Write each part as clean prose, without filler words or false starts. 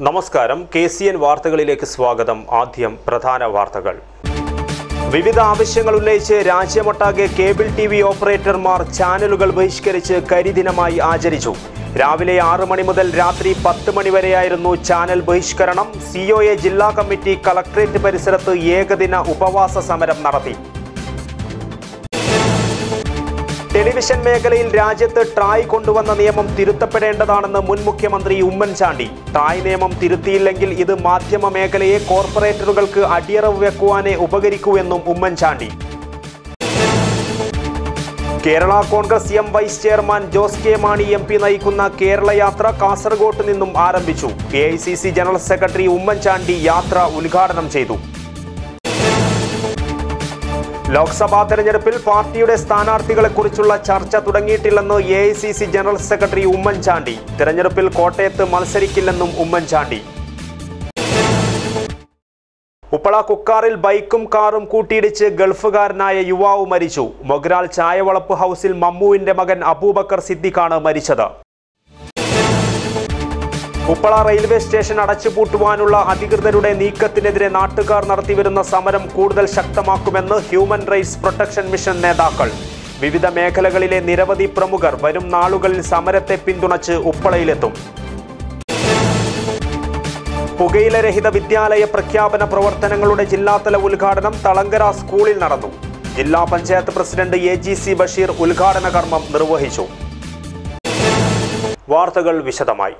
നമസ്കാരം KCN വാർത്തകളിലേക്ക് സ്വാഗതം. ആദ്യം പ്രധാന വാർത്തകൾ. വിവിധ ആവശ്യങ്ങൾ ഉന്നയിച്ച് രാജ്യമൊട്ടാകെ കേബിൾ TV ഓപ്പറേറ്റർമാർ ചാനലുകൾ ബഹിഷ്കരിച്ച് കരിദിനമായി ആചരിച്ചു. രാവിലെ 6 മണി മുതൽ രാത്രി 10 മണി വരെയായിരുന്നു ചാനൽ ബഹിഷ്കരണം. COA ജില്ലാ കമ്മിറ്റി കളക്ടറേറ്റ് പരിസരത്ത് ഏകദിന ഉപവാസ സമരം നടത്തി. ടെലിവിഷൻ മേഖലയിൽ രാജ്യത്ത് ട്രായ് കൊണ്ടുവന്ന നിയമം തിരുത്തപ്പെടേണ്ടതാണെന്ന് മുൻ മുഖ്യമന്ത്രി ഉമ്മൻചാണ്ടി. ട്രായ് നിയമം തിരുത്തിയില്ലെങ്കിൽ ഇത് മാധ്യമ മേഖലയെ കോർപ്പറേറ്റുകൾക്ക് അടിയറവ് വെക്കുവാനേ ഉപകരിക്കൂ എന്നും Oommen Chandy. Kerala congress vice chairman Jose K Mani MP നയിക്കുന്ന കേരള യാത്ര കാസർഗോട്ട് നിന്നും ആരംഭിച്ചു. AICC ജനറൽ സെക്രട്ടറി ഉമ്മൻചാണ്ടി യാത്ര ഉദ്ഘാടനം ചെയ്തു. ലോക്സഭാ തെരഞ്ഞെടുപ്പിൽ പാർട്ടിയുടെ സ്ഥാനാർത്ഥികളെക്കുറിച്ചുള്ള ചർച്ച തുടങ്ങിയിട്ടില്ലെന്ന് AICC ജനറൽ സെക്രട്ടറി ഉമ്മൻചാണ്ടി. തെരഞ്ഞെടുപ്പിൽ കോട്ടയത്ത് മത്സരിക്കില്ലെന്നും ഉമ്മൻചാണ്ടി. ഉപ്പള കുക്കാറിൽ ബൈക്കും കാറും കൂട്ടിയിടിച്ച് ഗൾഫുകാരനായ യുവാവ് മരിച്ചു. മൊഗ്രാൽ ചായവളപ്പ് ഹൗസിൽ മമ്മുവിന്റെ മകൻ അബൂബക്കർ സിദ്ദിഖാണ് മരിച്ചത്. ഉപ്പള റെയിൽവേ സ്റ്റേഷൻ അടച്ചുപൂട്ടുവാനുള്ള അധികൃതരുടെ നീക്കത്തിനെതിരെ നാട്ടുകാർ നടത്തിവരുന്ന സമരം കൂടുതൽ ശക്തമാക്കുമെന്ന് ഹ്യൂമൻ റൈറ്റ്സ് പ്രൊട്ടക്ഷൻ മിഷൻ നേതാക്കൾ. വിവിധ മേഖലകളിലെ നിരവധി പ്രമുഖർ വരും നാളുകളിൽ സമരത്തെ പിന്തുണച്ച് ഉപ്പളയിലെത്തും. പുകയിലരഹിത വിദ്യാലയ പ്രഖ്യാപന പ്രവർത്തനങ്ങളുടെ ജില്ലാതല ഉദ്ഘാടനം തളങ്കര സ്കൂളിൽ നടന്നു. ജില്ലാ പഞ്ചായത്ത് പ്രസിഡന്റ് AGC ബഷീർ ഉദ്ഘാടന കർമ്മം നിർവഹിച്ചു. വാർത്തകൾ വിശദമായി.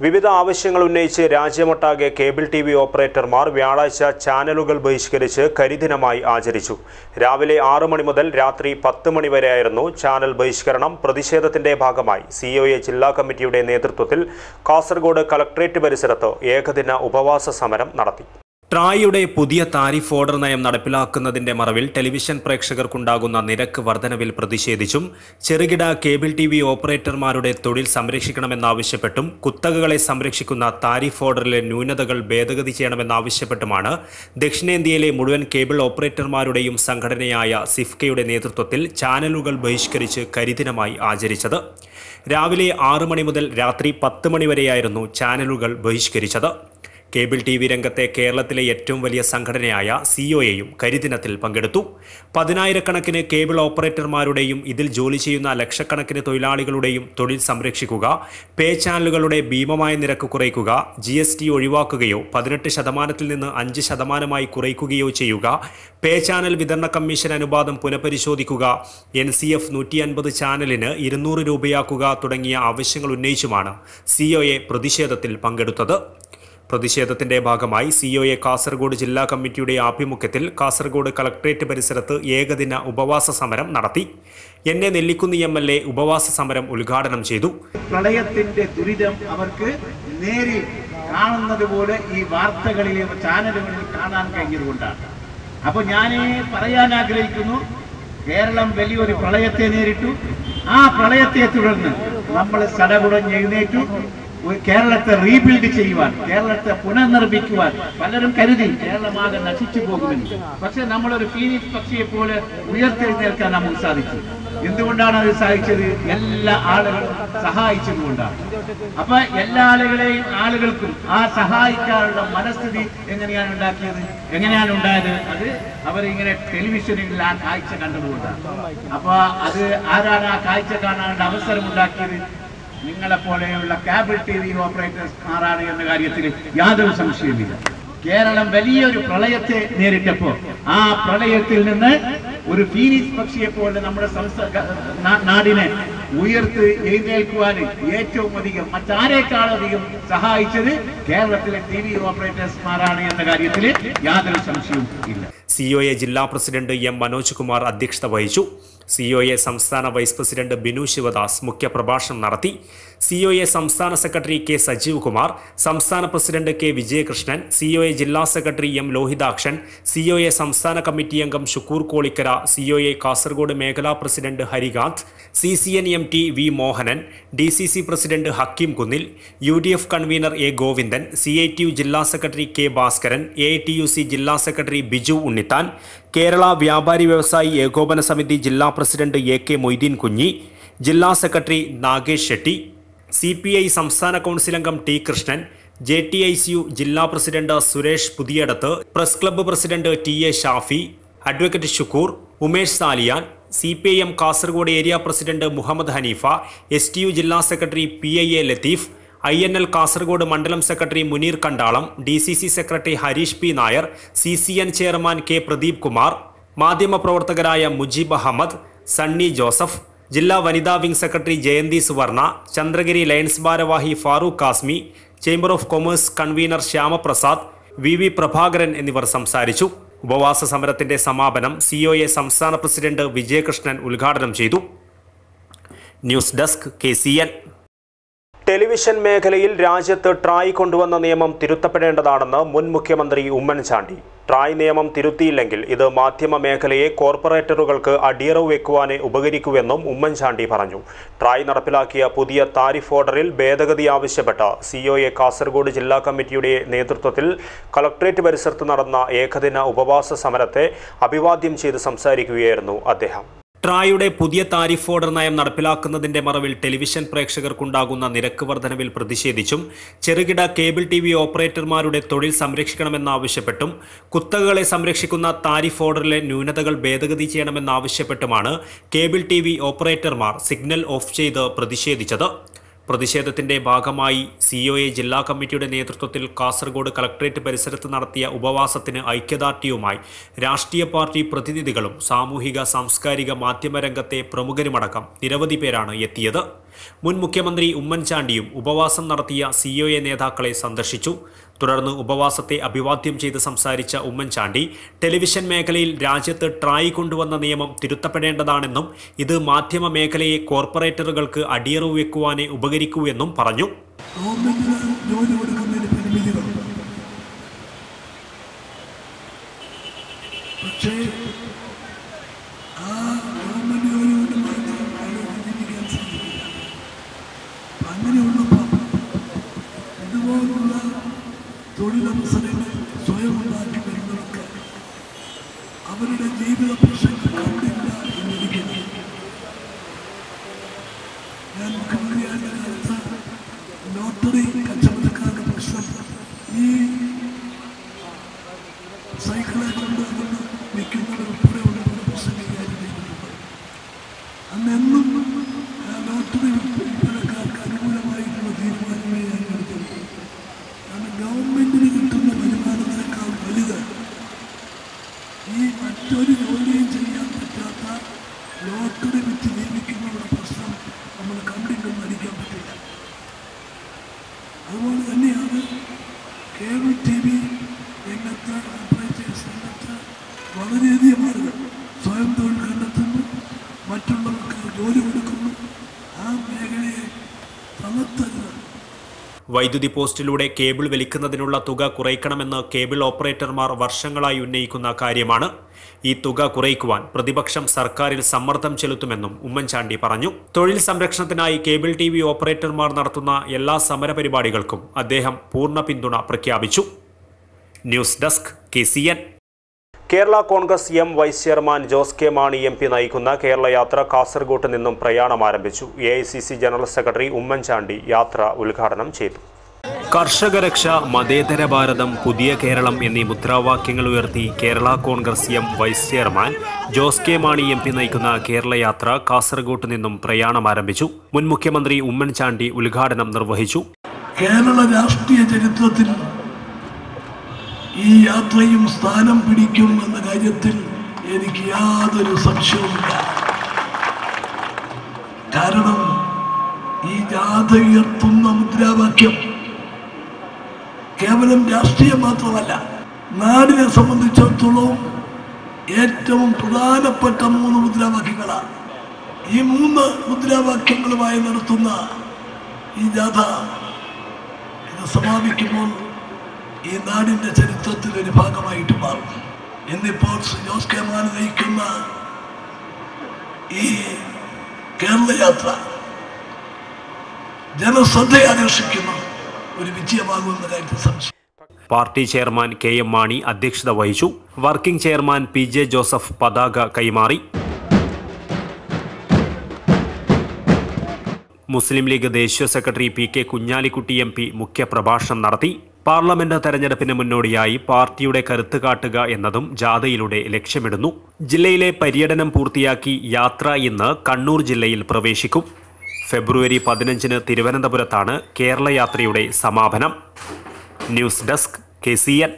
വിവിധ ആവശ്യങ്ങൾ ഉന്നയിച്ച് രാജ്യമൊട്ടാകെ കേബിൾ TV ഓപ്പറേറ്റർമാർ വ്യാഴാഴ്ച ചാനലുകൾ ബഹിഷ്കരിച്ച് കരിദിനമായി ആചരിച്ചു. രാവിലെ 6 മണി മുതൽ രാത്രി 10 മണി വരെയായിരുന്നു ചാനൽ ബഹിഷ്കരണം. പ്രതിഷേധത്തിന്റെ ഭാഗമായി COA ജില്ലാ കമ്മിറ്റിയുടെ നേതൃത്വത്തിൽ കാസർഗോഡ് കളക്ടറേറ്റ് പരിസരത്ത് ഏകദിന ഉപവാസ സമരം നടത്തി. ട്രായിയുടെ പുതിയ താരിഫ് ഓർഡർ നയം നടപ്പിലാക്കുന്നതിന്റെ മറവിൽ ടെലിവിഷൻ പ്രേക്ഷകർക്കുണ്ടാകുന്ന നിരക്ക് വർധനവിൽ പ്രതിഷേധിച്ചും ചെറുകിട കേബിൾ TV ഓപ്പറേറ്റർമാരുടെ തൊഴിൽ സംരക്ഷിക്കണമെന്നാവശ്യപ്പെട്ടും കുത്തകകളെ സംരക്ഷിക്കുന്ന താരിഫ് ഓർഡറിലെ ന്യൂനതകൾ ഭേദഗതി ചെയ്യണമെന്നാവശ്യപ്പെട്ടുമാണ് ദക്ഷിണേന്ത്യയിലെ മുഴുവൻ കേബിൾ ഓപ്പറേറ്റർമാരുടെയും സംഘടനയായ സിഫ്കയുടെ നേതൃത്വത്തിൽ ചാനലുകൾ ബഹിഷ്കരിച്ച് കരിദിനമായി ആചരിച്ചത്. രാവിലെ 6 മണി മുതൽ രാത്രി 10 മണി വരെയായിരുന്നു ചാനലുകൾ ബഹിഷ്കരിച്ചത്. കേബിൾ TV രംഗത്തെ കേരളത്തിലെ ഏറ്റവും വലിയ സംഘടനയായ COAയും കരിദിനത്തിൽ പങ്കെടുത്തു. 10,000-കണക്കിന് കേബിൾ ഓപ്പറേറ്റർമാരുടെയും ഇതിൽ ജോലി ചെയ്യുന്ന ലക്ഷക്കണക്കിന് തൊഴിലാളികളുടെയും തൊഴിൽ സംരക്ഷിക്കുക, പേ ചാനലുകളുടെ ഭീമമായ നിരക്ക് കുറയ്ക്കുക, GST ഒഴിവാക്കുകയോ 18% നിന്ന് 5% കുറയ്ക്കുകയോ ചെയ്യുക, പേ ചാനൽ വിതരണ കമ്മീഷൻ അനുപാതം പുനഃപരിശോധിക്കുക, NCF 150 ചാനലിന് 200 രൂപയാക്കുക തുടങ്ങിയ ആവശ്യങ്ങൾ ഉന്നയിച്ചുമാണ് COA പ്രതിഷേധത്തിൽ പങ്കെടുത്തത്. പ്രതിഷേധത്തിന്റെ ഭാഗമായി COA കാസർഗോഡ് ജില്ലാ കമ്മിറ്റിയുടെ ആഭിമുഖ്യത്തിൽ കാസർഗോഡ് കളക്ടറേറ്റ് പരിസരത്ത് ഏകദിന ഉപവാസ സമരം നടത്തി. എന്നെ നെല്ലിക്കുന്നി MLA ഉപവാസ സമരം ഉദ്ഘാടനം ചെയ്തു. പ്രളയത്തിന്റെ ദുരിതം അവർക്ക് നേരിൽ കാണുന്നത് പോലെ ഈ വാർത്തകളിലെ ചാനലുകളിൽ കാണാൻ കഴിഞ്ഞതുകൊണ്ടാണ്. അപ്പൊ ഞാൻ പറയാൻ ആഗ്രഹിക്കുന്നു, കേരളം വലിയൊരു പ്രളയത്തെ നേരിട്ടു. ആ പ്രളയത്തെ തുടർന്ന് നമ്മൾ സടകുടഞ്ഞെഴുന്നേറ്റു. കേരളത്തെ റീബിൽഡ് ചെയ്യുവാൻ, കേരളത്തെ പുനർനിർമ്മിക്കുവാൻ പലരും കരുതി കേരളമാകെ നശിച്ചു പോകുമെന്ന്. പക്ഷെ നമ്മളൊരു ഫീനിക്സ് പക്ഷിയെ പോലെ ഉയർത്തെഴുന്നേൽക്കാൻ നമുക്ക് സാധിച്ചു. എന്തുകൊണ്ടാണ് അത് സാധിച്ചത്? എല്ലാ ആളുകളും സഹായിച്ചതുകൊണ്ടാണ്. അപ്പൊ എല്ലാ ആളുകൾക്കും ആ സഹായിക്കാനുള്ള മനസ്ഥിതി എങ്ങനെയാണ് ഉണ്ടാക്കിയത്, എങ്ങനെയാണ് ഉണ്ടായത്? അത് അവരിങ്ങനെ ടെലിവിഷനിൽ ആ കാഴ്ച കണ്ടതുകൊണ്ടാണ്. അപ്പൊ അത് ആരാണ് ആ കാഴ്ച കാണാനുള്ള അവസരം ഉണ്ടാക്കിയത്? നിങ്ങളെപ്പോലെയുള്ള കേബിൾ TV ഓപ്പറേറ്റർമാരാണ് എന്ന കാര്യത്തിൽ യാതൊരു സംശയമില്ല. കേരളം വലിയൊരു പ്രളയത്തെ നേരിട്ടപ്പോൾ ആ പ്രളയത്തിൽ നിന്ന് ഒരു ഫീനിക്സ് പക്ഷിയെ പോലെ നമ്മുടെ നാടിനെ ഉയർത്ത് എഴുന്നേൽക്കുവാൻ ഏറ്റവും അധികം മറ്റാരേക്കാളധികം സഹായിച്ചത് കേരളത്തിലെ TV ഓപ്പറേറ്റർമാരാണ് എന്ന കാര്യത്തിൽ യാതൊരു സംശയവും ഇല്ല. COA ജില്ലാ പ്രസിഡന്റ് M മനോജ് കുമാർ അധ്യക്ഷത വഹിച്ചു. COA സംസ്ഥാന വൈസ് പ്രസിഡന്റ് ബിനു ശിവദാസ് മുഖ്യപ്രഭാഷണം നടത്തി. COA സംസ്ഥാന സെക്രട്ടറി K സജീവ് കുമാർ, സംസ്ഥാന പ്രസിഡന്റ് K വിജയകൃഷ്ണൻ, COA ജില്ലാ സെക്രട്ടറി M ലോഹിതാക്ഷൻ, COA സംസ്ഥാന കമ്മിറ്റി അംഗം ഷുക്കൂർ കോളിക്കര, COA കാസർഗോഡ് മേഖലാ president Harikanth, CCN MT V Mohanan, DCC president Hakeem Kunnil, UDF convener A Govindan, CITU ജില്ലാ സെക്രട്ടറി K ഭാസ്കരൻ, AITUC ജില്ലാ സെക്രട്ടറി ബിജു ഉണ്ണിത്താൻ, കേരള വ്യാപാരി വ്യവസായി ഏകോപന സമിതി ജില്ലാ പ്രസിഡന്റ് AK മൊയ്തീൻ കുഞ്ഞി, ജില്ലാ സെക്രട്ടറി നാഗേഷ് ഷെട്ടി, CPI സംസ്ഥാന കൗൺസിൽ അംഗം T കൃഷ്ണൻ, JTICU ജില്ലാ president Suresh Puthiyadath, press club president TA Shafi, advocate Shukkoor, Umesh Saliyan, CPIM Kasaragod area president Muhammad Haneefa, STU ജില്ലാ secretary PIA Latheef, INL Kasaragod മണ്ഡലം secretary Muneer Kandalam, DCC secretary Harish P Nair, CCN chairman K Pradeep Kumar, മാധ്യമപ്രവർത്തകരായ മുജീബ് അഹമ്മദ്, സണ്ണി ജോസഫ്, ജില്ലാ വനിതാ wing secretary Jayanthi Suvarna, Chandragiri lions ഭാരവാഹി Farooq കാസ്മി, chamber of commerce convener Shyamaprasad, VV Prabhakaran എന്നിവർ സംസാരിച്ചു. ഉപവാസ സമരത്തിന്റെ സമാപനം COA സംസ്ഥാന പ്രസിഡന്റ് വിജയകൃഷ്ണൻ ഉദ്ഘാടനം ചെയ്തു. News desk KCN. ടെലിവിഷൻ മേഖലയിൽ രാജ്യത്ത് ട്രായ് കൊണ്ടുവന്ന നിയമം തിരുത്തപ്പെടേണ്ടതാണെന്ന് മുൻ മുഖ്യമന്ത്രി ഉമ്മൻചാണ്ടി. ട്രായ് നിയമം തിരുത്തിയില്ലെങ്കിൽ ഇത് മാധ്യമ മേഖലയെ കോർപ്പറേറ്ററുകൾക്ക് അടിയറവ് വെക്കുവാനേ ഉപകരിക്കുമെന്നും ഉമ്മൻചാണ്ടി പറഞ്ഞു. ട്രായ് നടപ്പിലാക്കിയ പുതിയ താരിഫ് ഓർഡറിൽ ഭേദഗതി ആവശ്യപ്പെട്ട COA കാസർഗോഡ് ജില്ലാ കമ്മിറ്റിയുടെ നേതൃത്വത്തിൽ കളക്ട്രേറ്റ് പരിസരത്ത് നടന്ന ഏകദിന ഉപവാസ സമരത്തെ അഭിവാദ്യം ചെയ്ത് സംസാരിക്കുകയായിരുന്നു അദ്ദേഹം. ട്രായുടെ പുതിയ താരിഫ് ഓർഡർ നയം നടപ്പിലാക്കുന്നതിന്റെ മറവിൽ ടെലിവിഷൻ പ്രേക്ഷകർക്കുണ്ടാകുന്ന നിരക്ക് വർധനവിൽ പ്രതിഷേധിച്ചും ചെറുകിട കേബിൾ TV ഓപ്പറേറ്റർമാരുടെ തൊഴിൽ സംരക്ഷിക്കണമെന്നാവശ്യപ്പെട്ടും കുത്തകകളെ സംരക്ഷിക്കുന്ന താരിഫ് ഓർഡറിലെ ന്യൂനതകൾ ഭേദഗതി ചെയ്യണമെന്നാവശ്യപ്പെട്ടുമാണ് കേബിൾ TV ഓപ്പറേറ്റർമാർ സിഗ്നൽ ഓഫ് ചെയ്ത് പ്രതിഷേധിച്ചത്. പ്രതിഷേധത്തിന്റെ ഭാഗമായി COA ജില്ലാ കമ്മിറ്റിയുടെ നേതൃത്വത്തിൽ കാസർഗോഡ് കളക്ട്രേറ്റ് പരിസരത്ത് നടത്തിയ ഉപവാസത്തിന് ഐക്യദാർഢ്യവുമായി രാഷ്ട്രീയ പാർട്ടി പ്രതിനിധികളും സാമൂഹിക സാംസ്കാരിക മാധ്യമരംഗത്തെ പ്രമുഖരുമടക്കം നിരവധി പേരാണ് എത്തിയത്. മുൻ മുഖ്യമന്ത്രി ഉമ്മൻചാണ്ടിയും ഉപവാസം നടത്തിയ COA നേതാക്കളെ സന്ദർശിച്ചു. തുടർന്ന് ഉപവാസത്തെ അഭിവാദ്യം ചെയ്ത് സംസാരിച്ച ഉമ്മൻചാണ്ടി ടെലിവിഷൻ മേഖലയിൽ രാജ്യത്ത് ട്രായ് കൊണ്ടുവന്ന നിയമം തിരുത്തപ്പെടേണ്ടതാണെന്നും ഇത് മാധ്യമ മേഖലയെ കോർപ്പറേറ്ററുകൾക്ക് അടിയറവ് വെക്കുവാനേ ഉപകരിക്കൂ എന്നും പറഞ്ഞു. തൊഴിലവസരങ്ങൾ സ്വയം ഉണ്ടാക്കി വരുന്നവർക്ക് അവരുടെ ജീവിത പ്രശ്നങ്ങൾ കണ്ടില്ല എന്നിരിക്കുന്നു. ഞാൻ മുഖ്യമന്ത്രിയായ കാലത്ത് ലോട്ടറി കച്ചവടക്കാരുടെ പ്രശ്നം ഈ സൈക്കിളെ കൊണ്ട് അതുകൊണ്ട് വിൽക്കുന്നവർ ഉൾപ്പെടെ ഉള്ളവരുടെ പ്രശ്നം കൈകാര്യം ചെയ്തിട്ടുണ്ട്. അന്നെന്നും ലോട്ടറി വിൽപ്പനക്കാർക്ക് അനുകൂലമായിട്ടുള്ള തീരുമാനമേ ഞാൻ എടുത്തിട്ടുണ്ട്. ഗവൺമെന്റിന് കിട്ടുന്ന വരുമാനത്തിനേക്കാൾ വലുത് ഈ മറ്റൊരു ജോലിയും ചെയ്യാൻ പറ്റാത്ത ലോട്ടറി വിറ്റ് ജീവിക്കുന്നവരുടെ പ്രശ്നം നമ്മൾ കണ്ടിട്ടും നടിക്കാൻ പറ്റില്ല. അതുപോലെ തന്നെയാണ് കേബിൾ TV രംഗത്ത് ഓപ്പറേറ്റേഴ്സ് രംഗത്ത് വളരെയധികം ആളുകൾ സ്വയം തൊഴിൽ കണ്ടെത്തുന്നു, മറ്റുള്ളവർക്ക് ജോലി കൊടുക്കുന്നു. ആ മേഖലയെ തളർത്തരുത്. വൈദ്യുതി പോസ്റ്റിലൂടെ കേബിൾ വലിക്കുന്നതിനുള്ള തുക കുറയ്ക്കണമെന്ന് കേബിൾ ഓപ്പറേറ്റർമാർ വർഷങ്ങളായി ഉന്നയിക്കുന്ന കാര്യമാണ്. ഈ തുക കുറയ്ക്കുവാൻ പ്രതിപക്ഷം സർക്കാരിൽ സമ്മർദ്ദം ചെലുത്തുമെന്നും ഉമ്മൻചാണ്ടി പറഞ്ഞു. തൊഴിൽ സംരക്ഷണത്തിനായി കേബിൾ TV ഓപ്പറേറ്റർമാർ നടത്തുന്ന എല്ലാ സമരപരിപാടികൾക്കും അദ്ദേഹം പൂർണ്ണ പിന്തുണ പ്രഖ്യാപിച്ചു. News desk KCN. Kerala congress vice chairman Jose K Mani MP നയിക്കുന്ന കേരള യാത്ര കാസർഗോഡ് നിന്നും പ്രയാണം ആരംഭിച്ചു. AICC ജനറൽ സെക്രട്ടറി ഉമ്മൻചാണ്ടി യാത്ര ഉദ്ഘാടനം ചെയ്തു. കർഷകരക്ഷ, മതേതര ഭാരതം, പുതിയ കേരളം എന്നീ മുദ്രാവാക്യങ്ങൾ ഉയർത്തി Kerala congress vice chairman Jose K Mani MP നയിക്കുന്ന കേരള യാത്ര കാസർഗോഡ് നിന്നും പ്രയാണം ആരംഭിച്ചു. മുൻ മുഖ്യമന്ത്രി ഉമ്മൻചാണ്ടി ഉദ്ഘാടനം നിർവഹിച്ചു. കേരള രാഷ്ട്രീയ ചരിത്രത്തിൽ ഈ യാത്രയും സ്ഥാനം പിടിക്കും എന്ന കാര്യത്തിൽ എനിക്ക് യാതൊരു സംശയവുമില്ല. കാരണം ഈ ജാഥ ഉയർത്തുന്ന മുദ്രാവാക്യം കേവലം രാഷ്ട്രീയം മാത്രമല്ല, നാടിനെ സംബന്ധിച്ചിടത്തോളം ഏറ്റവും പ്രധാനപ്പെട്ട 3 മുദ്രാവാക്യങ്ങളാണ്. ഈ 3 മുദ്രാവാക്യങ്ങളുമായി നടത്തുന്ന ഈ ജാഥ ഇത് സമാപിക്കുമ്പോൾ ഈ നാടിന്റെ ചരിത്രത്തിൽ ഒരു ഭാഗമായിട്ട് മാറും. എന്നിപ്പോൾ ജോസ് കെ മാണി നയിക്കുന്ന ഈ കേരള യാത്ര ജനശ്രദ്ധയെ ആകർഷിക്കുന്ന ഒരു വിജയമാകുമെന്ന കാര്യത്തിൽ സംശയം. പാർട്ടി ചെയർമാൻ KM മാണി അധ്യക്ഷത വഹിച്ചു. വർക്കിംഗ് ചെയർമാൻ PJ ജോസഫ് പതാക കൈമാറി. മുസ്ലിം ലീഗ് ദേശീയ സെക്രട്ടറി PK കുഞ്ഞാലിക്കുട്ടി MP മുഖ്യപ്രഭാഷണം നടത്തി. പാർലമെന്റ് തെരഞ്ഞെടുപ്പിന് മുന്നോടിയായി പാർട്ടിയുടെ കരുത്ത് കാട്ടുക എന്നതും ജാഥയിലൂടെ ലക്ഷ്യമിടുന്നു. ജില്ലയിലെ പര്യടനം പൂർത്തിയാക്കി യാത്ര ഇന്ന് കണ്ണൂർ ജില്ലയിൽ പ്രവേശിക്കും. ഫെബ്രുവരി 15-ന് തിരുവനന്തപുരത്താണ് കേരള യാത്രയുടെ സമാപനം. News desk KCN.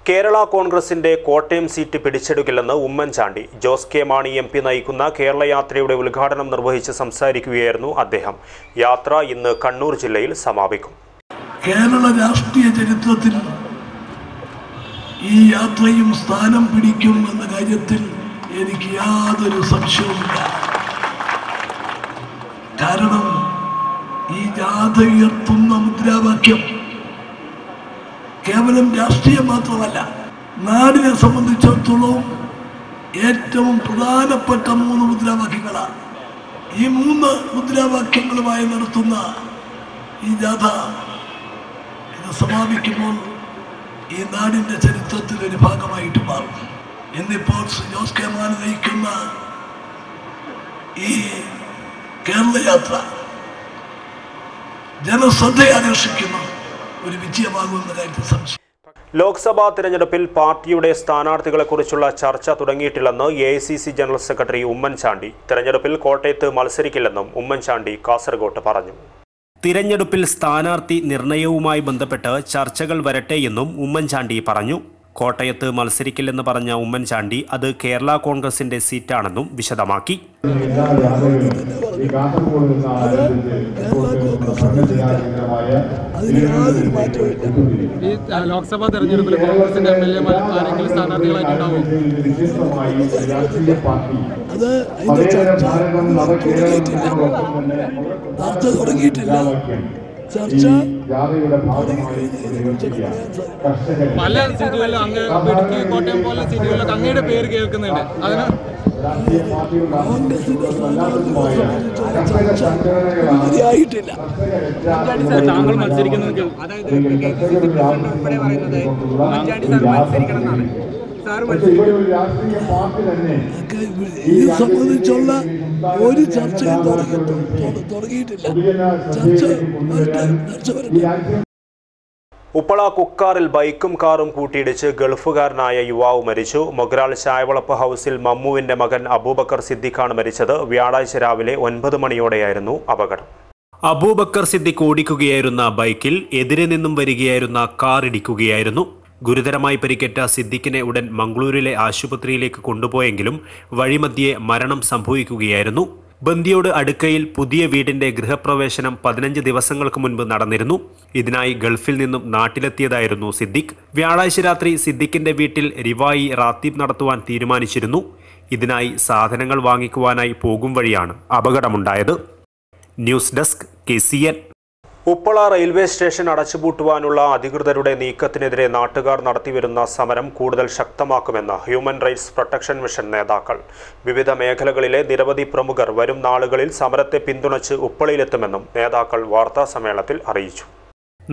കേരള കോൺഗ്രസിന്റെ കോട്ടയം സീറ്റ് പിടിച്ചെടുക്കില്ലെന്ന് ഉമ്മൻചാണ്ടി. ജോസ് കെ മാണി MP നയിക്കുന്ന കേരള യാത്രയുടെ ഉദ്ഘാടനം നിർവഹിച്ച് സംസാരിക്കുകയായിരുന്നു അദ്ദേഹം. യാത്ര ഇന്ന് കണ്ണൂർ ജില്ലയിൽ സമാപിക്കും. കേരള രാഷ്ട്രീയ ചരിത്രത്തിൽ ഈ യാത്രയും സ്ഥാനം പിടിക്കും എന്ന കാര്യത്തിൽ എനിക്ക് യാതൊരു സംശയവുമില്ല. കാരണം ഈ ജാഥ ഉയർത്തുന്ന മുദ്രാവാക്യം കേവലം രാഷ്ട്രീയം മാത്രമല്ല, നാടിനെ സംബന്ധിച്ചിടത്തോളം ഏറ്റവും പ്രധാനപ്പെട്ട 3 മുദ്രാവാക്യങ്ങളാണ്. ഈ 3 മുദ്രാവാക്യങ്ങളുമായി നടത്തുന്ന ഈ ജാഥ ഇത് സമാപിക്കുമ്പോൾ ഈ നാടിൻ്റെ ചരിത്രത്തിലൊരു ഭാഗമായിട്ട് മാറും. ഇന്നിപ്പോൾ ജോസ് കെ മാണി നയിക്കുന്ന ഈ കേരള യാത്ര ജനശ്രദ്ധയെ ആകർഷിക്കുന്ന ഒരു വിജയമാകുമെന്ന കാര്യത്തിൽ സംശയം. ലോക്സഭാ തിരഞ്ഞെടുപ്പിൽ പാർട്ടിയുടെ സ്ഥാനാർത്ഥികളെക്കുറിച്ചുള്ള ചർച്ച തുടങ്ങിയിട്ടില്ലെന്ന് AICC ജനറൽ സെക്രട്ടറി ഉമ്മൻചാണ്ടി. തിരഞ്ഞെടുപ്പിൽ കോട്ടയത്ത് മത്സരിക്കില്ലെന്നും ഉമ്മൻചാണ്ടി കാസർഗോട്ട് പറഞ്ഞു. തിരഞ്ഞെടുപ്പിൽ സ്ഥാനാർത്ഥി നിർണയവുമായി ബന്ധപ്പെട്ട് ചർച്ചകൾ വരട്ടെയെന്നും ഉമ്മൻചാണ്ടി പറഞ്ഞു. കോട്ടയത്ത് മത്സരിക്കില്ലെന്ന് പറഞ്ഞ ഉമ്മൻചാണ്ടി അത് കേരള കോൺഗ്രസിന്റെ സീറ്റാണെന്നും വിശദമാക്കി. ലോക്സഭാ തെരഞ്ഞെടുപ്പിൽ കോൺഗ്രസിന്റെ MLA ആരെങ്കിലും സ്ഥാനാർത്ഥികളായിട്ടുണ്ടാവും? പല സീറ്റുകളിലും അങ്ങ് ഇടുക്കി കോട്ടയം പോലെ സീറ്റുകളിലൊക്കെ അങ്ങയുടെ പേര് കേൾക്കുന്നുണ്ട്. അതിന് താങ്കൾ മത്സരിക്കുന്നത് ഉൾപ്പെടെ പറയുന്നത് മത്സരിക്കണം എന്നാണ്. ഇത് സംബന്ധിച്ചുള്ള ഒരു ചർച്ചയും തുടങ്ങിയിട്ടില്ല. ഉപ്പള കുക്കാറിൽ ബൈക്കും കാറും കൂട്ടിയിടിച്ച് ഗൾഫുകാരനായ യുവാവ് മരിച്ചു. മൊഗ്രാൽ ചായവളപ്പ് ഹൗസിൽ മമ്മുവിന്റെ മകൻ അബൂബക്കർ സിദ്ദിഖാണ് മരിച്ചത്. വ്യാഴാഴ്ച രാവിലെ 9 മണിയോടെയായിരുന്നു അപകടം. അബൂബക്കർ സിദ്ദിഖ് ഓടിക്കുകയായിരുന്ന ബൈക്കിൽ എതിരെ നിന്നും വരികയായിരുന്ന കാർ ഇടിക്കുകയായിരുന്നു. ഗുരുതരമായി പരിക്കേറ്റ സിദ്ദിഖിനെ ഉടൻ മംഗളൂരിലെ ആശുപത്രിയിലേക്ക് കൊണ്ടുപോയെങ്കിലും വഴിമധ്യേ മരണം സംഭവിക്കുകയായിരുന്നു. ബന്ദിയോട് അടുക്കയിൽ പുതിയ വീടിന്റെ ഗൃഹപ്രവേശനം 15 ദിവസങ്ങൾക്ക് മുൻപ് നടന്നിരുന്നു. ഇതിനായി ഗൾഫിൽ നിന്നും നാട്ടിലെത്തിയതായിരുന്നു സിദ്ദിഖ്. വ്യാഴാഴ്ച രാത്രി സിദ്ദിഖിന്റെ വീട്ടിൽ റിവായി റാത്തീബ് നടത്തുവാൻ തീരുമാനിച്ചിരുന്നു. ഇതിനായി സാധനങ്ങൾ വാങ്ങിക്കുവാനായി പോകും വഴിയാണ് അപകടമുണ്ടായത്. News desk KCN. Uppala railway station അടച്ചുപൂട്ടുവാനുള്ള അധികൃതരുടെ നീക്കത്തിനെതിരെ നാട്ടുകാർ നടത്തിവരുന്ന സമരം കൂടുതൽ ശക്തമാക്കുമെന്ന് ഹ്യൂമൻ റൈറ്റ്സ് പ്രൊട്ടക്ഷൻ മിഷൻ നേതാക്കൾ. വിവിധ മേഖലകളിലെ നിരവധി പ്രമുഖർ വരും നാളുകളിൽ സമരത്തെ പിന്തുണച്ച് ഉപ്പളയിലെത്തുമെന്നും നേതാക്കൾ വാർത്താസമ്മേളനത്തിൽ അറിയിച്ചു.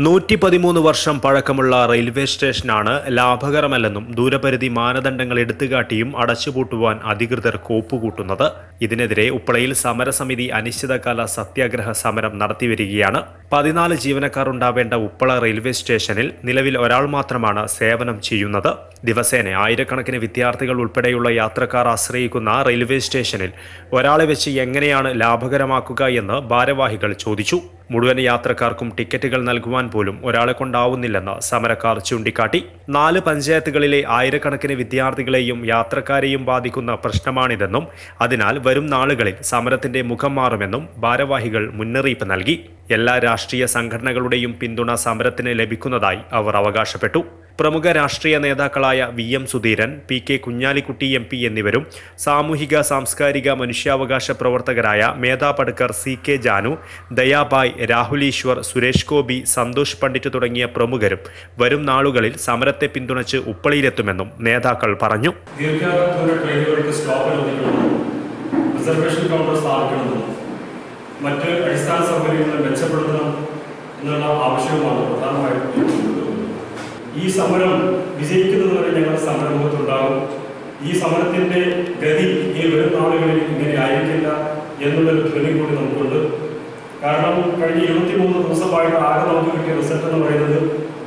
113 വർഷം പഴക്കമുള്ള റെയിൽവേ സ്റ്റേഷനാണ് ലാഭകരമല്ലെന്നും ദൂരപരിധി മാനദണ്ഡങ്ങൾ എടുത്തുകാട്ടിയും അടച്ചുപൂട്ടുവാൻ അധികൃതർ കോപ്പുകൂട്ടുന്നത്. ഇതിനെതിരെ ഉപ്പളയിൽ സമരസമിതി അനിശ്ചിതകാല സത്യാഗ്രഹ സമരം നടത്തിവരികയാണ്. 14 ജീവനക്കാർ ഉണ്ടാവേണ്ട ഉപ്പള റെയിൽവേ സ്റ്റേഷനിൽ നിലവിൽ ഒരാൾ മാത്രമാണ് സേവനം ചെയ്യുന്നത്. ദിവസേന ആയിരക്കണക്കിന് വിദ്യാർത്ഥികൾ ഉൾപ്പെടെയുള്ള യാത്രക്കാർ ആശ്രയിക്കുന്ന റെയിൽവേ സ്റ്റേഷനിൽ ഒരാളെ വെച്ച് എങ്ങനെയാണ് ലാഭകരമാക്കുക എന്ന് ഭാരവാഹികൾ ചോദിച്ചു. മുഴുവൻ യാത്രക്കാർക്കും ടിക്കറ്റുകൾ നൽകുവാൻ പോലും ഒരാളെ കൊണ്ടാവുന്നില്ലെന്ന് സമരക്കാർ ചൂണ്ടിക്കാട്ടി. 4 പഞ്ചായത്തുകളിലെ ആയിരക്കണക്കിന് വിദ്യാർത്ഥികളെയും യാത്രക്കാരെയും ബാധിക്കുന്ന പ്രശ്നമാണിതെന്നും അതിനാൽ വരും നാളുകളിൽ സമരത്തിന്റെ മുഖം മാറുമെന്നും ഭാരവാഹികൾ മുന്നറിയിപ്പ് നൽകി. എല്ലാ രാഷ്ട്രീയ സംഘടനകളുടെയും പിന്തുണ സമരത്തിന് ലഭിക്കുന്നതായി അവർ അവകാശപ്പെട്ടു. പ്രമുഖ രാഷ്ട്രീയ നേതാക്കളായ VM Sudheeran, PK Kunhalikutty MP എന്നിവരും സാമൂഹിക സാംസ്കാരിക മനുഷ്യാവകാശ പ്രവർത്തകരായ മേധാ പട്കർ, CK ജാനു, ദയാബായ്, രാഹുൽ ഈശ്വർ, സുരേഷ് ഗോപി, സന്തോഷ് പണ്ഡിറ്റ് തുടങ്ങിയ പ്രമുഖരും വരും നാളുകളിൽ സമരത്തെ പിന്തുണച്ച് ഉപ്പളയിലെത്തുമെന്നും നേതാക്കൾ പറഞ്ഞു. മറ്റ് അടിസ്ഥാന സൗകര്യങ്ങൾ മെച്ചപ്പെടുത്തണം എന്നുള്ള ആവശ്യവുമാണ് പ്രധാനമായിട്ടും. ഈ സമരം വിജയിക്കുന്നതുവരെ ഞങ്ങൾ സമരമുഖത്തുണ്ടാകും. ഈ സമരത്തിന്റെ ഗതി ഈ വരും നാളുകളിൽ ഇങ്ങനെ ആയിരിക്കില്ല എന്നുള്ളൊരു ധ്വനി കൂടി നമുക്കുണ്ട്. കാരണം കഴിഞ്ഞ 23 ദിവസമായിട്ട് ആകെ നമുക്ക് കിട്ടിയ റിസൾട്ട് എന്ന് പറയുന്നത്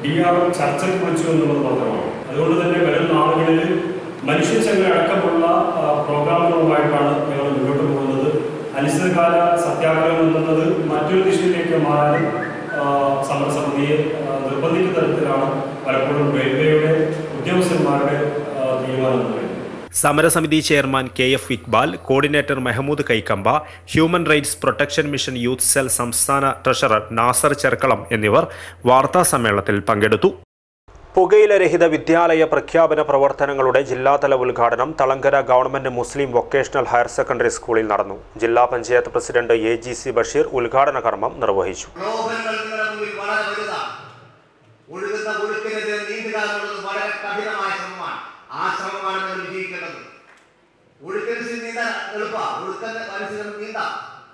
DR ചർച്ചയ്ക്ക് വിളിച്ചു എന്നുള്ളത് മാത്രമാണ്. അതുകൊണ്ട് തന്നെ വരും നാളുകളിൽ മനുഷ്യച്ചങ്ങ അടക്കമുള്ള പ്രോഗ്രാമുകളുമായിട്ടാണ് ഞങ്ങൾ മുന്നോട്ട് പോകുന്നത്. അനിശ്ചിതകാല സത്യാഗ്രഹം എന്നുള്ളത് മറ്റൊരു ദിശയിലേക്ക് മാറാൻ സമരസമിതിയെ നിർബന്ധിക്കുന്ന തരത്തിലാണ് പലപ്പോഴും റെയിൽവേയുടെ ഉദ്യോഗസ്ഥന്മാരുടെ തീരുമാനം. സമരസമിതി chairman KF Iqbal, coordinator Mahmoud Kaikamba, human rights protection mission youth cell സംസ്ഥാന ട്രഷറർ നാസർ ചെർക്കളം എന്നിവർ വാർത്താസമ്മേളനത്തിൽ പങ്കെടുത്തു. പുകയിലരഹിത വിദ്യാലയ പ്രഖ്യാപന പ്രവർത്തനങ്ങളുടെ ജില്ലാതല ഉദ്ഘാടനം തളങ്കര ഗവൺമെന്റ് മുസ്ലിം വൊക്കേഷണൽ ഹയർ സെക്കൻഡറി സ്കൂളിൽ നടന്നു. ജില്ലാ പഞ്ചായത്ത് പ്രസിഡന്റ് AGC ബഷീർ ഉദ്ഘാടന കർമ്മം നിർവഹിച്ചു.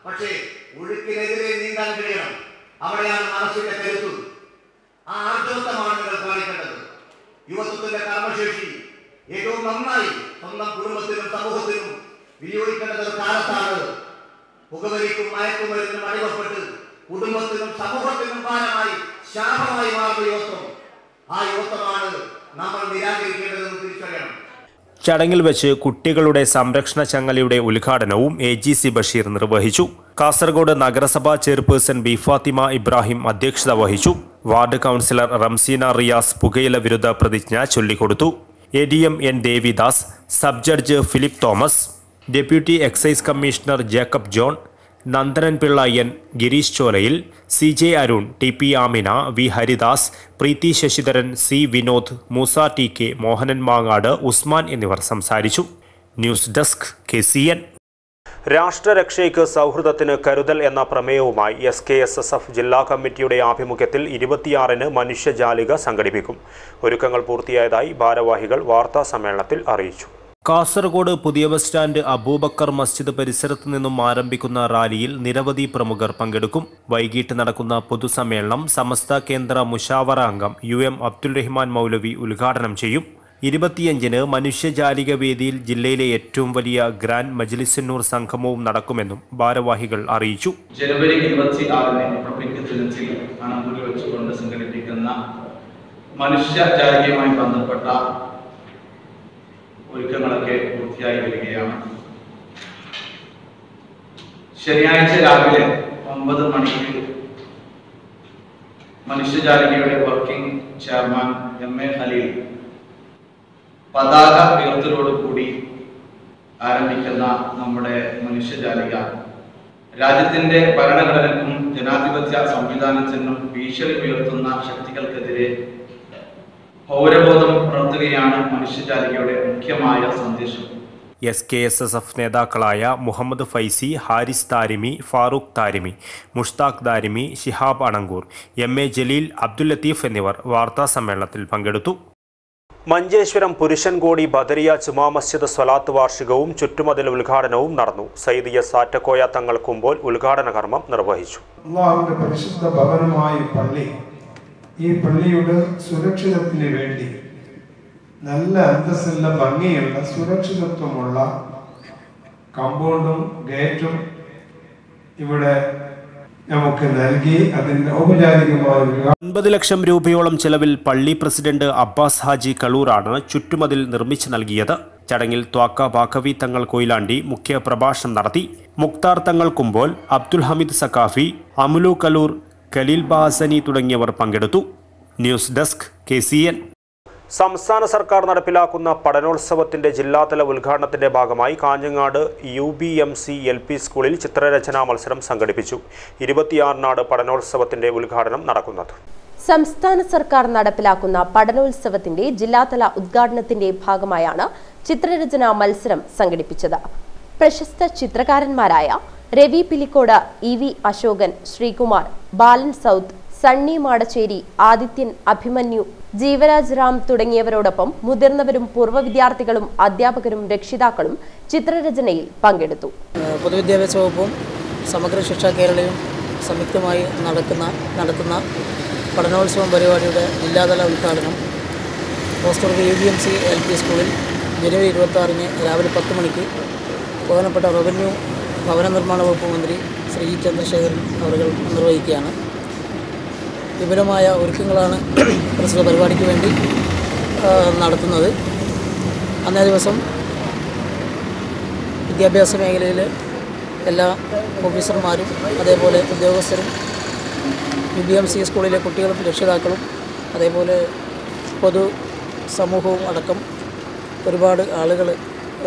പക്ഷേ ഒഴുക്കിനെതിരെ നീന്താൻ കഴിയണം. അവിടെയാണ് മനസ്സിന്റെ കരുത്ത്. ആ ആർജവത്വമാണ് നിങ്ങൾ കാണിക്കേണ്ടത്. യുവത്വത്തിന്റെ കർമ്മശേഷി ഏറ്റവും നന്നായി സ്വന്തം കുടുംബത്തിനും സമൂഹത്തിനും വിനിയോഗിക്കേണ്ടത് ഒരു കാലത്താണ്. പുകവലിക്കും മയക്കുമരുന്നും അടിമപ്പെട്ട് കുടുംബത്തിനും സമൂഹത്തിനും ഭാരമായി ശാപമായി മാറുന്ന യുവത്വം. ആ യുവത്വമാണ് നമ്മൾ നിരാകരിക്കേണ്ടതെന്ന് തിരിച്ചറിയണം. ചടങ്ങിൽ വെച്ച് കുട്ടികളുടെ സംരക്ഷണ ചങ്ങലയുടെ ഉദ്ഘാടനവും AGC ബഷീർ നിർവഹിച്ചു. കാസർഗോഡ് നഗരസഭാ ചെയർപേഴ്സൺ ബി ഫാത്തിമ ഇബ്രാഹിം അധ്യക്ഷത വഹിച്ചു. വാർഡ് കൗൺസിലർ റംസീന റിയാസ് പുകയില വിരുദ്ധ പ്രതിജ്ഞ ചൊല്ലിക്കൊടുത്തു. ADM N Devidas, sub judge Philip Thomas, deputy excise commissioner Jacob John, Nandanan Pillai N, Girish Cholayil, CJ Arun, TP Amina, V Haridas, Preethi Sasidharan, C Vinod, Moosa TK, Mohanan Mangad, Usman എന്നിവർ സംസാരിച്ചു. News desk KCN. രാഷ്ട്രരക്ഷയ്ക്ക് സൗഹൃദത്തിന് കരുതൽ എന്ന പ്രമേയവുമായി SKSSF ജില്ലാ കമ്മിറ്റിയുടെ ആഭിമുഖ്യത്തിൽ 26-ന് മനുഷ്യജാലിക സംഘടിപ്പിക്കും. ഒരുക്കങ്ങൾ പൂർത്തിയായതായി ഭാരവാഹികൾ വാർത്താ സമ്മേളനത്തിൽ അറിയിച്ചു. കാസർഗോഡ് പുതിയ ബസ് സ്റ്റാൻഡ് അബൂബക്കർ മസ്ജിദ് പരിസരത്തു നിന്നും ആരംഭിക്കുന്ന റാലിയിൽ നിരവധി പ്രമുഖർ പങ്കെടുക്കും. വൈകിട്ട് നടക്കുന്ന പൊതുസമ്മേളനം സമസ്ത കേന്ദ്ര മുഷാവറ അംഗം UM അബ്ദുൽ റഹ്മാൻ മൗലവി ഉദ്ഘാടനം ചെയ്യും. 25-ന് മനുഷ്യജാലിക വേദിയിൽ ജില്ലയിലെ ഏറ്റവും വലിയ ഗ്രാൻഡ് മജ്ലിസുന്നൂർ സംഗമവും നടക്കുമെന്നും ഭാരവാഹികൾ അറിയിച്ചു. ജനുവരി 26-ന് റിപ്പബ്ലിക് ദിനത്തിൽ അണങ്കൂരിൽ വെച്ചുകൊണ്ട് സംഘടിപ്പിക്കുന്ന മനുഷ്യജാലികയുമായി ബന്ധപ്പെട്ട ഒരുക്കങ്ങളൊക്കെ പൂർത്തിയായി വരികയാണ്. ശനിയാഴ്ച രാവിലെ 9 മണിക്ക് മനുഷ്യജാലികയുടെ വർക്കിംഗ് ചെയർമാൻ MA ഖലീൽ പതാക ഉയർത്തലോടുകൂടി ആരംഭിക്കുന്ന നമ്മുടെ മനുഷ്യജാലിക രാജ്യത്തിന്റെ ഭരണഘടനയ്ക്കും ജനാധിപത്യ സംവിധാനത്തിനും ഭീഷണി ഉയർത്തുന്ന ശക്തികൾക്കെതിരെ പൗരബോധം ഉണർത്തുകയാണ് മനുഷ്യജാലികയുടെ മുഖ്യമായ സന്ദേശം. SKSSF നേതാക്കളായ മുഹമ്മദ് ഫൈസി, ഹാരിസ് താരിമി, ഫാറൂഖ് താരിമി, മുഷ്താഖ് താരിമി, ശിഹാബ് അണങ്കൂർ, MA ജലീൽ, അബ്ദുൽ ലത്തീഫ് എന്നിവർ വാർത്താ സമ്മേളനത്തിൽ പങ്കെടുത്തു. മഞ്ചേശ്വരം പുരുഷൻകോടി ബദരിയ ജുമാ മസ്ജിദ് സ്വലാത്ത് വാർഷികവും ചുറ്റുമതിൽ ഉദ്ഘാടനവും നടന്നു. സയ്യിദ് എസ് ആറ്റക്കോയ തങ്ങൾ കുമ്പോൾ ഉദ്ഘാടന കർമ്മം നിർവഹിച്ചു. അല്ലാഹുവിന്റെ പരിശുദ്ധ ഭവനമായ പള്ളി, ഈ പള്ളിയുടെ സുരക്ഷിതത്തിന് വേണ്ടി നല്ല അന്തസ്സുള്ള ഭംഗിയുള്ള സുരക്ഷിതത്വമുള്ള കമ്പൗണ്ടും ഗേറ്റും ഇവിടെ നമുക്ക് നൽകി അതിന്റെ ഔപചാരികമായ 9 ലക്ഷം രൂപയോളം ചെലവിൽ പള്ളി പ്രസിഡന്റ് അബ്ബാസ് ഹാജി കളൂറാണ് ചുറ്റുമതിൽ നിർമ്മിച്ചു നൽകിയത്. ചടങ്ങിൽ ത്വാക്ക ബാക്കവി തങ്ങൾ കൊയിലാണ്ടി മുഖ്യ പ്രഭാഷണം നടത്തി. മുക്താർ തങ്ങൾ കുമ്പോൾ, അബ്ദുൽ ഹമീദ് സക്കാഫി, അമുലു കലൂർ, ഖലീൽ ബഹാസനി തുടങ്ങിയവർ പങ്കെടുത്തു. News desk KCN. സംസ്ഥാന സർക്കാർ നടപ്പിലാക്കുന്ന പഠനോത്സവത്തിന്റെ ജില്ലാതല ഉദ്ഘാടനത്തിന്റെ ഭാഗമായി കാഞ്ഞങ്ങാട് UBMC LP സ്കൂളിൽ ചിത്രരചനാ മത്സരം സംഘടിപ്പിച്ചു. 26-നാണ് പഠനോത്സവത്തിന്റെ ഉദ്ഘാടനം നടക്കുന്നത്. സംസ്ഥാന സർക്കാർ നടപ്പിലാക്കുന്ന പഠനോത്സവത്തിന്റെ ജില്ലാതല ഉദ്ഘാടനത്തിന്റെ ഭാഗമായാണ് ചിത്രരചനാ മത്സരം സംഘടിപ്പിച്ചത്. പ്രശസ്ത ചിത്രകാരന്മാരായ രവി പിലിക്കോട്, EV അശോകൻ, ശ്രീകുമാർ, ബാലൻ സൗത്ത്, സണ്ണി മാടച്ചേരി, ആദിത്യൻ, അഭിമന്യു, ജീവരാജ് റാം തുടങ്ങിയവരോടൊപ്പം മുതിർന്നവരും പൂർവ്വ വിദ്യാർത്ഥികളും അധ്യാപകരും രക്ഷിതാക്കളും ചിത്രരചനയിൽ പങ്കെടുത്തു. പൊതുവിദ്യാഭ്യാസ വകുപ്പും സമഗ്ര ശിക്ഷാ കേരളയും സംയുക്തമായി നടത്തുന്ന പഠനോത്സവം പരിപാടിയുടെ ജില്ലാതല ഉദ്ഘാടനം കോസ്റ്റോർഗ് UBMC LP സ്കൂളിൽ ജനുവരി 26-ന് രാവിലെ 10 മണിക്ക് ബഹുമാനപ്പെട്ട റവന്യൂ ഭവന നിർമ്മാണ വകുപ്പ് മന്ത്രി ശ്രീ ചന്ദ്രശേഖരൻ അവർ നിർവഹിക്കുകയാണ്. വിപുലമായ ഒരുക്കങ്ങളാണ് പ്രസ്തുത പരിപാടിക്ക് വേണ്ടി നടത്തുന്നത്. അന്നേ ദിവസം വിദ്യാഭ്യാസ മേഖലയിൽ എല്ലാ ഓഫീസർമാരും അതേപോലെ ഉദ്യോഗസ്ഥരും UBMC സ്കൂളിലെ കുട്ടികളും രക്ഷിതാക്കളും അതേപോലെ പൊതു സമൂഹവും അടക്കം ഒരുപാട് ആളുകൾ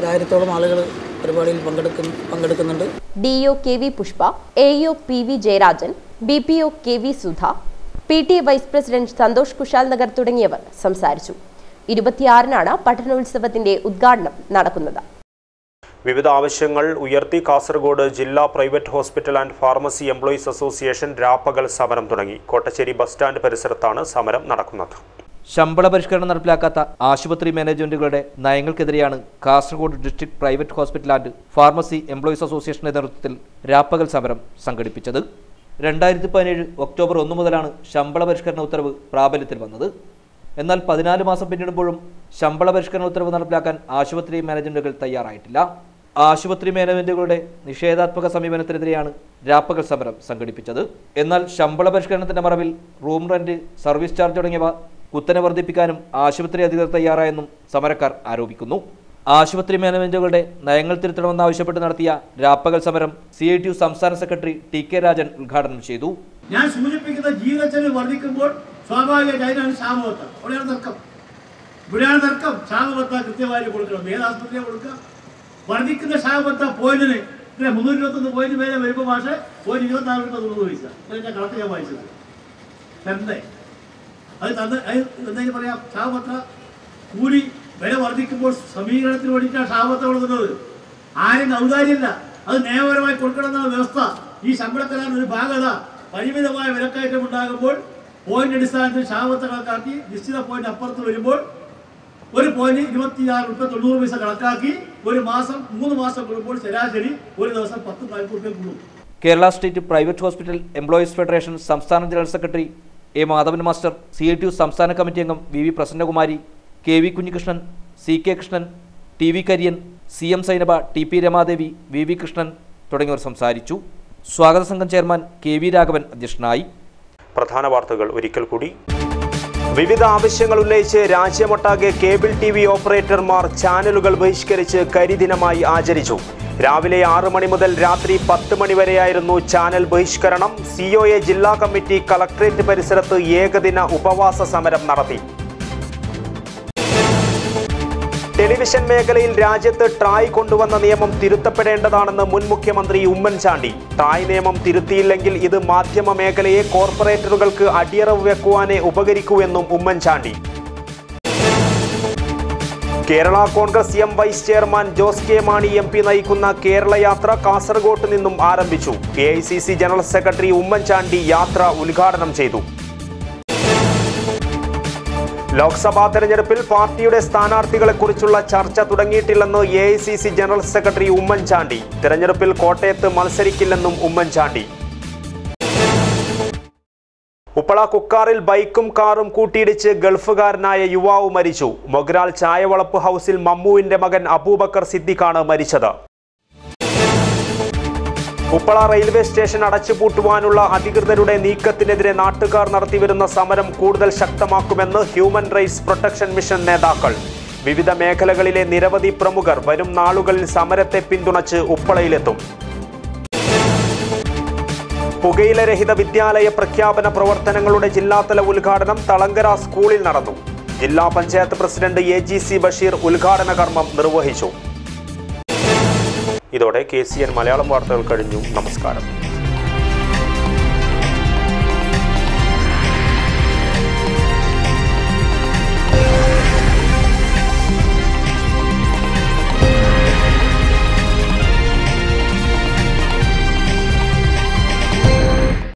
1000-ഓളം ആളുകൾ പരിപാടിയിൽ പങ്കെടുക്കുന്നുണ്ട്. DO KV Pushpa, AO PV Jayarajan, BPO KV Sudha, PTA vice president Santhosh Kushal Nagar തുടങ്ങിയവർ സംസാരിച്ചു. 26-നാണ് പഠനോത്സവത്തിന്റെ ഉദ്ഘാടനം നടക്കുന്നത്. വിവിധ ആവശ്യങ്ങൾ ഉയർത്തി കാസർഗോഡ് ജില്ലാ private hospital and pharmacy employees association രാപ്പകൽ സമരം തുടങ്ങി. കോട്ടശ്ശേരി ബസ് സ്റ്റാൻഡ് പരിസരത്താണ് സമരം നടക്കുന്നത്. ശമ്പള പരിഷ്കരണം നടപ്പിലാക്കാത്ത ആശുപത്രി മാനേജ്മെന്റുകളുടെ നയങ്ങൾക്കെതിരെയാണ് Kasaragod district private hospital and pharmacy employees അസോസിയേഷന്റെ നേതൃത്വത്തിൽ രാപ്പകൽ സമരം സംഘടിപ്പിച്ചത്. 2017 ഒക്ടോബർ 1 മുതലാണ് ശമ്പള പരിഷ്കരണ ഉത്തരവ് പ്രാബല്യത്തിൽ വന്നത്. എന്നാൽ 14 മാസം പിന്നിടുമ്പോഴും ശമ്പള പരിഷ്കരണ ഉത്തരവ് നടപ്പിലാക്കാൻ ആശുപത്രി മാനേജ്മെന്റുകൾ തയ്യാറായിട്ടില്ല. ആശുപത്രി മാനേജ്മെന്റുകളുടെ നിഷേധാത്മക സമീപനത്തിനെതിരെയാണ് രാപ്പകൽ സമരം സംഘടിപ്പിച്ചത്. എന്നാൽ ശമ്പള പരിഷ്കരണത്തിന്റെ മറവിൽ റൂം റെന്റ്, സർവീസ് ചാർജ് തുടങ്ങിയവ കുത്തനെ വർദ്ധിപ്പിക്കാനും ആശുപത്രി അധികൃതർ തയ്യാറായെന്നും സമരക്കാർ ആരോപിക്കുന്നു. ആശുപത്രി മാനേജ്മെന്റുകളുടെ നയങ്ങൾ തിരുത്തണമെന്നാവശ്യപ്പെട്ട് നടത്തിയ രാപ്പകൽ സമരം CITU സംസ്ഥാന സെക്രട്ടറി TK രാജൻ ഉദ്ഘാടനം ചെയ്തു. ഞാൻ സൂചിപ്പിക്കുന്ന ജീവിതച്ചെലവ് വർദ്ധിക്കുമ്പോൾ സ്വാഭാവികമായിട്ട് ക്ഷാമബത്ത ഇവിടെയാണ് തർക്കം. ക്ഷാമബത്ത കൃത്യമായി കൊടുക്കണം. ഏത് ആസ്പത്രിയാണ് കൊടുക്കുക? വർദ്ധിക്കുന്ന ക്ഷാമബത്ത പോയിന്റിന് 321 പോയിന്റ് മേലെ വരുമ്പോൾ പക്ഷേ പോയിന്റ് 24 രൂപ 90 പൈസ. ഞാൻ കണക്ക് ഞാൻ വായിച്ചത് തന്നേ അത് എന്തായാലും പറയാം. ക്ഷാമബത്ത കൂലി വില വർദ്ധിക്കുമ്പോൾ സമീകരണത്തിന് വേണ്ടിയിട്ടാണ് ക്ഷാമബത്ത കൊടുക്കുന്നത്. ആരും ഔദാര്യമില്ല, അത് നിയമപരമായി കൊടുക്കണമെന്നാണ് വ്യവസ്ഥ. ഈ ശമ്പളത്തിലാണ് ഒരു ഭാഗത. പരിമിതമായ വിലക്കയറ്റം ഉണ്ടാകുമ്പോൾ പോയിന്റ് അടിസ്ഥാനത്തിൽ ക്ഷാമബത്ത കണക്കാക്കി നിശ്ചിത പോയിന്റ് അപ്പുറത്ത് വരുമ്പോൾ ഒരു പോയിന്റ് 24 രൂപ 90 പൈസ കണക്കാക്കി ഒരു മാസം 3 മാസം കൂടുമ്പോൾ ശരാശരി ഒരു ദിവസം 10-40 രൂപ കൂടും. Kerala state private hospital employees federation സംസ്ഥാന general secretary A Madhavan master, CITU സംസ്ഥാന കമ്മിറ്റി അംഗം VV Prasannakumari, KV Kunhikrishnan, CK Krishnan, TV Kariyan, CM Zainaba, TP Ramadevi, VV Krishnan തുടങ്ങിയവർ സംസാരിച്ചു. സ്വാഗത സംഘം ചെയർമാൻ KV രാഘവൻ അധ്യക്ഷനായി. പ്രധാന വാർത്തകൾ ഒരിക്കൽ കൂടി. വിവിധ ആവശ്യങ്ങൾ ഉന്നയിച്ച് രാജ്യമൊട്ടാകെ കേബിൾ TV ഓപ്പറേറ്റർമാർ ചാനലുകൾ ബഹിഷ്കരിച്ച് കരിദിനമായി ആചരിച്ചു. രാവിലെ 6 മണി മുതൽ രാത്രി 10 മണി വരെയായിരുന്നു ചാനൽ ബഹിഷ്കരണം. COA ജില്ലാ കമ്മിറ്റി കളക്ട്രേറ്റ് പരിസരത്ത് ഏകദിന ഉപവാസ സമരം നടത്തി. ടെലിവിഷൻ മേഖലയിൽ രാജ്യത്ത് ട്രായ് കൊണ്ടുവന്ന നിയമം തിരുത്തപ്പെടേണ്ടതാണെന്ന് മുൻ മുഖ്യമന്ത്രി ഉമ്മൻചാണ്ടി. ട്രായ് നിയമം തിരുത്തിയില്ലെങ്കിൽ ഇത് മാധ്യമ മേഖലയെ കോർപ്പറേറ്ററുകൾക്ക് അടിയറവ് വെക്കുവാനേ ഉപകരിക്കൂ എന്നും Oommen Chandy. Kerala congress M vice chairman Jose K Mani MP നയിക്കുന്ന കേരള യാത്ര കാസർഗോട്ട് നിന്നും ആരംഭിച്ചു. AICC ജനറൽ സെക്രട്ടറി ഉമ്മൻചാണ്ടി യാത്ര ഉദ്ഘാടനം ചെയ്തു. ലോക്സഭാ തെരഞ്ഞെടുപ്പിൽ പാർട്ടിയുടെ സ്ഥാനാർത്ഥികളെക്കുറിച്ചുള്ള ചർച്ച തുടങ്ങിയിട്ടില്ലെന്ന് AICC ജനറൽ സെക്രട്ടറി ഉമ്മൻചാണ്ടി. തെരഞ്ഞെടുപ്പിൽ കോട്ടയത്ത് മത്സരിക്കില്ലെന്നും ഉമ്മൻചാണ്ടി. ഉപ്പള കുക്കാറിൽ ബൈക്കും കാറും കൂട്ടിയിടിച്ച് ഗൾഫുകാരനായ യുവാവ് മരിച്ചു. മൊഗ്രാൽ ചായവളപ്പ് ഹൗസിൽ മമ്മുവിന്റെ മകൻ അബൂബക്കർ സിദ്ദിഖാണ് മരിച്ചത്. ഉപ്പള റെയിൽവേ സ്റ്റേഷൻ അടച്ചുപൂട്ടുവാനുള്ള അധികൃതരുടെ നീക്കത്തിനെതിരെ നാട്ടുകാർ നടത്തിവരുന്ന സമരം കൂടുതൽ ശക്തമാക്കുമെന്ന് ഹ്യൂമൻ റൈറ്റ്സ് പ്രൊട്ടക്ഷൻ മിഷൻ നേതാക്കൾ. വിവിധ മേഖലകളിലെ നിരവധി പ്രമുഖർ വരും നാളുകളിൽ സമരത്തെ പിന്തുണച്ച് ഉപ്പളയിലെത്തും. പുകയിലരഹിത വിദ്യാലയ പ്രഖ്യാപന പ്രവർത്തനങ്ങളുടെ ജില്ലാതല ഉദ്ഘാടനം തളങ്കര സ്കൂളിൽ നടന്നു. ജില്ലാ പഞ്ചായത്ത് പ്രസിഡന്റ് AGC ബഷീർ ഉദ്ഘാടന കർമ്മം നിർവഹിച്ചു. ഇതോടെ KCN മലയാളം വാർത്തകൾ കഴിഞ്ഞു. നമസ്കാരം.